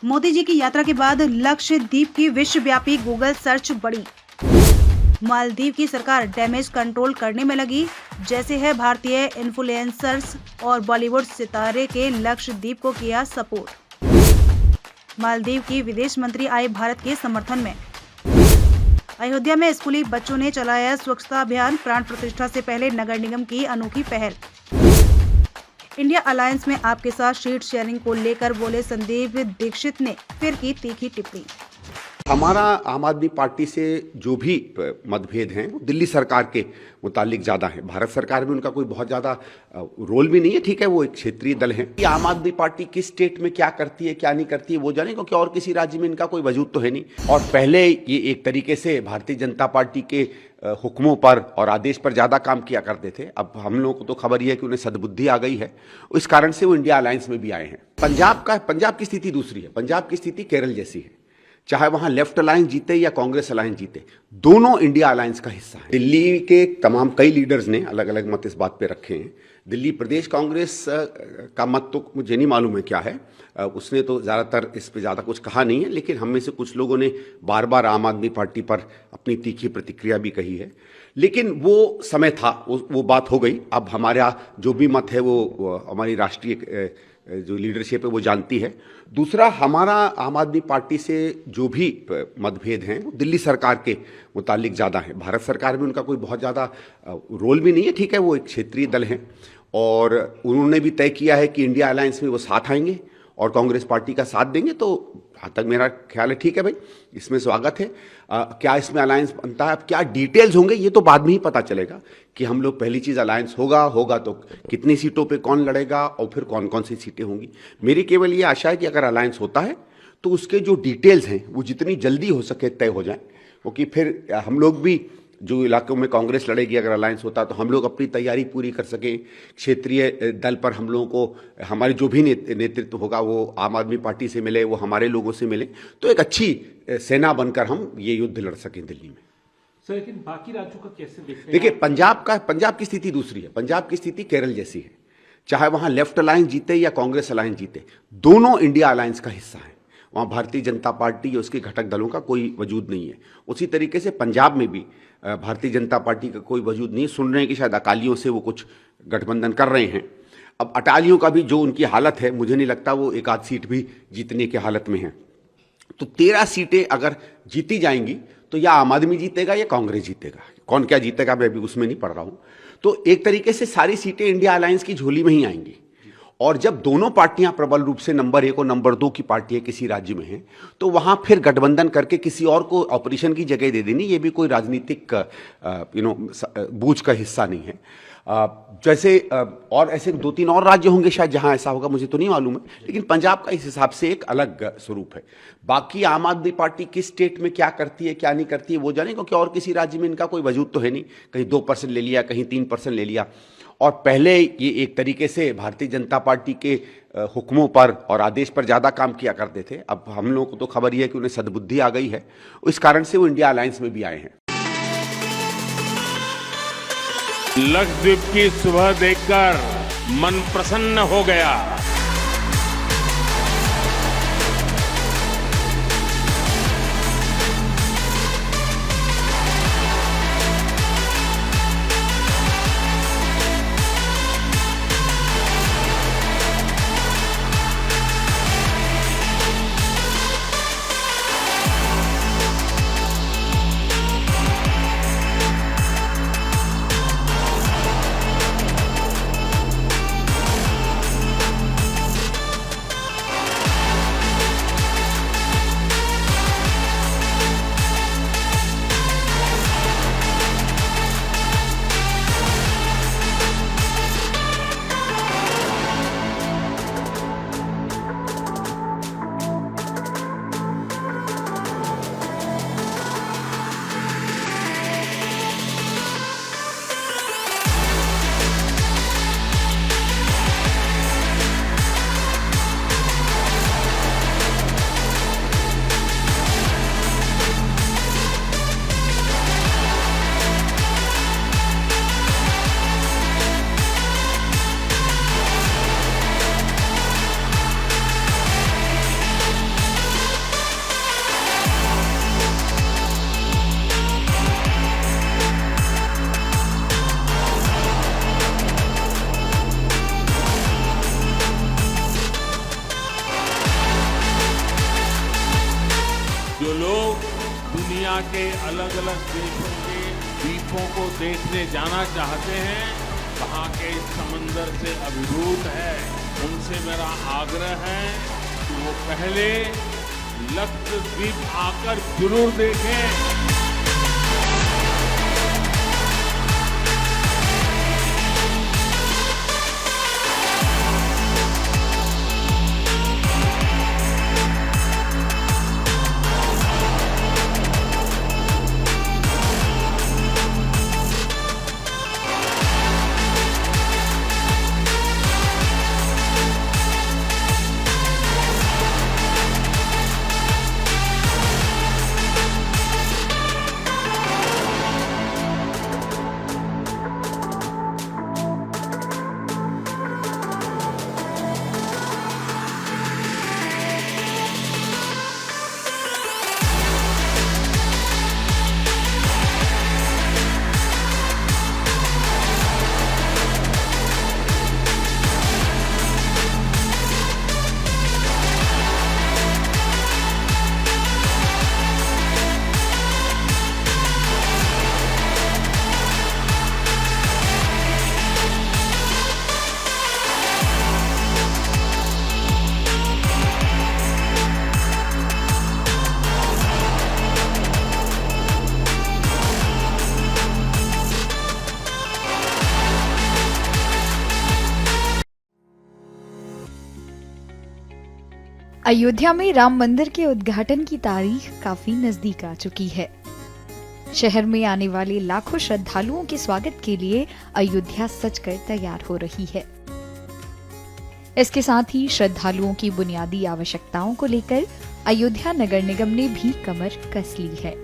मोदी जी की यात्रा के बाद लक्षद्वीप की विश्वव्यापी गूगल सर्च बढ़ी। मालदीव की सरकार डैमेज कंट्रोल करने में लगी। जैसे है भारतीय इन्फ्लुएंसर्स और बॉलीवुड सितारे के लक्षद्वीप को किया सपोर्ट। मालदीव की विदेश मंत्री आए भारत के समर्थन में। अयोध्या में स्कूली बच्चों ने चलाया स्वच्छता अभियान। प्राण प्रतिष्ठा से पहले नगर निगम की अनोखी पहल। इंडिया अलायंस में आपके साथ सीट शेयरिंग को लेकर बोले संदीप दीक्षित ने फिर की तीखी टिप्पणी। हमारा आम आदमी पार्टी से जो भी मतभेद हैं वो दिल्ली सरकार के मुतालिक ज़्यादा है। भारत सरकार में उनका कोई बहुत ज़्यादा रोल भी नहीं है। ठीक है, वो एक क्षेत्रीय दल है। कि आम आदमी पार्टी किस स्टेट में क्या करती है क्या नहीं करती है वो जाने, क्योंकि और किसी राज्य में इनका कोई वजूद तो है नहीं। और पहले ये एक तरीके से भारतीय जनता पार्टी के हुक्मों पर और आदेश पर ज़्यादा काम किया करते थे। अब हम लोगों को तो खबर ही है कि उन्हें सद्बुद्धि आ गई है, इस कारण से वो इंडिया अलायंस में भी आए हैं। पंजाब की स्थिति दूसरी है। पंजाब की स्थिति केरल जैसी है। चाहे वहां लेफ्ट अलायंस जीते या कांग्रेस अलायंस जीते, दोनों इंडिया अलायंस का हिस्सा है। दिल्ली के तमाम कई लीडर्स ने अलग अलग मत इस बात पे रखे हैं। दिल्ली प्रदेश कांग्रेस का मत तो मुझे नहीं मालूम है क्या है, उसने तो ज़्यादातर इस पे ज़्यादा कुछ कहा नहीं है, लेकिन हम में से कुछ लोगों ने बार बार आम आदमी पार्टी पर अपनी तीखी प्रतिक्रिया भी कही है। लेकिन वो समय था, वो बात हो गई। अब हमारा जो भी मत है वो हमारी राष्ट्रीय जो लीडरशिप है वो जानती है। दूसरा, हमारा आम आदमी पार्टी से जो भी मतभेद हैं वो दिल्ली सरकार के मुतालिक ज़्यादा है। भारत सरकार में उनका कोई बहुत ज़्यादा रोल भी नहीं है। ठीक है, वो एक क्षेत्रीय दल है और उन्होंने भी तय किया है कि इंडिया अलायंस में वो साथ आएंगे और कांग्रेस पार्टी का साथ देंगे। तो जहाँ तक मेरा ख्याल है ठीक है भाई, इसमें स्वागत है। क्या इसमें अलायंस बनता है, अब क्या डिटेल्स होंगे ये तो बाद में ही पता चलेगा कि हम लोग, पहली चीज़ अलायंस होगा तो कितनी सीटों पे कौन लड़ेगा और फिर कौन कौन सी सीटें होंगी। मेरी केवल ये आशा है कि अगर अलायंस होता है तो उसके जो डिटेल्स हैं वो जितनी जल्दी हो सके तय हो जाए, क्योंकि फिर हम लोग भी जो इलाकों में कांग्रेस लड़ेगी अगर अलायंस होता तो हम लोग अपनी तैयारी पूरी कर सकें। क्षेत्रीय दल पर हम लोगों को हमारे जो भी नेतृत्व होगा वो आम आदमी पार्टी से मिले, वो हमारे लोगों से मिले, तो एक अच्छी सेना बनकर हम ये युद्ध लड़ सकें दिल्ली में। सर, लेकिन बाकी राज्यों का कैसे देखते हैं? देखिए, पंजाब की स्थिति दूसरी है। पंजाब की स्थिति केरल जैसी है। चाहे वहां लेफ्ट अलायंस जीते या कांग्रेस अलायंस जीते, दोनों इंडिया अलायंस का हिस्सा है। वहाँ भारतीय जनता पार्टी या उसके घटक दलों का कोई वजूद नहीं है। उसी तरीके से पंजाब में भी भारतीय जनता पार्टी का कोई वजूद नहीं है। सुन रहे हैं कि शायद अकालियों से वो कुछ गठबंधन कर रहे हैं। अब अकालियों का भी जो उनकी हालत है, मुझे नहीं लगता वो एक आध सीट भी जीतने की हालत में है। तो 13 सीटें अगर जीती जाएंगी तो या आम आदमी जीतेगा या कांग्रेस जीतेगा। कौन क्या जीतेगा मैं भी उसमें नहीं पढ़ रहा हूँ। तो एक तरीके से सारी सीटें इंडिया अलायंस की झोली में ही आएंगी। और जब दोनों पार्टियां प्रबल रूप से नंबर 1 और नंबर 2 की पार्टियां किसी राज्य में हैं, तो वहां फिर गठबंधन करके किसी और को ऑपरेशन की जगह दे देनी, ये भी कोई राजनीतिक बूझ का हिस्सा नहीं है। जैसे और ऐसे 2-3 और राज्य होंगे शायद जहां ऐसा होगा, मुझे तो नहीं मालूम है, लेकिन पंजाब का इस हिसाब से एक अलग स्वरूप है। बाकी आम आदमी पार्टी किस स्टेट में क्या करती है क्या नहीं करती है वो जाने, क्योंकि और किसी राज्य में इनका कोई वजूद तो है नहीं। कहीं 2% ले लिया, कहीं 3% ले लिया। और पहले ये एक तरीके से भारतीय जनता पार्टी के हुक्मों पर और आदेश पर ज़्यादा काम किया करते थे। अब हम लोगों को तो खबर ही है कि उन्हें सद्बुद्धि आ गई है, इस कारण से वो इंडिया अलायंस में भी आए हैं। लक्षद्वीप की सुबह देखकर मन प्रसन्न हो गया। दुनिया के अलग अलग देशों के द्वीपों को देखने जाना चाहते हैं, वहाँ के समंदर से अभिभूत है, उनसे मेरा आग्रह है कि वो पहले लक्षद्वीप आकर जरूर देखें। अयोध्या में राम मंदिर के उद्घाटन की तारीख काफी नजदीक आ चुकी है। शहर में आने वाले लाखों श्रद्धालुओं के स्वागत के लिए अयोध्या सजकर तैयार हो रही है। इसके साथ ही श्रद्धालुओं की बुनियादी आवश्यकताओं को लेकर अयोध्या नगर निगम ने भी कमर कस ली है।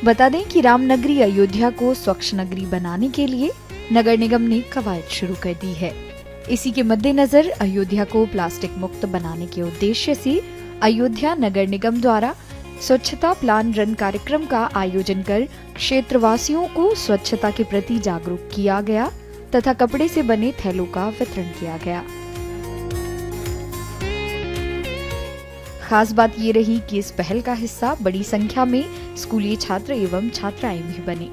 बता दें कि रामनगरी अयोध्या को स्वच्छ नगरी बनाने के लिए नगर निगम ने कवायद शुरू कर दी है। इसी के मद्देनजर अयोध्या को प्लास्टिक मुक्त बनाने के उद्देश्य से अयोध्या नगर निगम द्वारा स्वच्छता प्लान रन कार्यक्रम का आयोजन कर क्षेत्रवासियों को स्वच्छता के प्रति जागरूक किया गया तथा कपड़े से बने थैलों का वितरण किया गया। खास बात ये रही कि इस पहल का हिस्सा बड़ी संख्या में स्कूली छात्र एवं छात्राएं भी बने।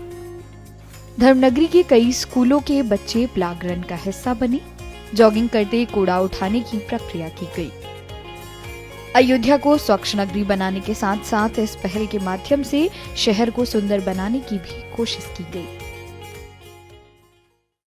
धर्मनगरी के कई स्कूलों के बच्चे प्लाग रन का हिस्सा बने। जॉगिंग करते कूड़ा उठाने की प्रक्रिया की गई। अयोध्या को स्वच्छ नगरी बनाने के साथ साथ इस पहल के माध्यम से शहर को सुंदर बनाने की भी कोशिश की गई।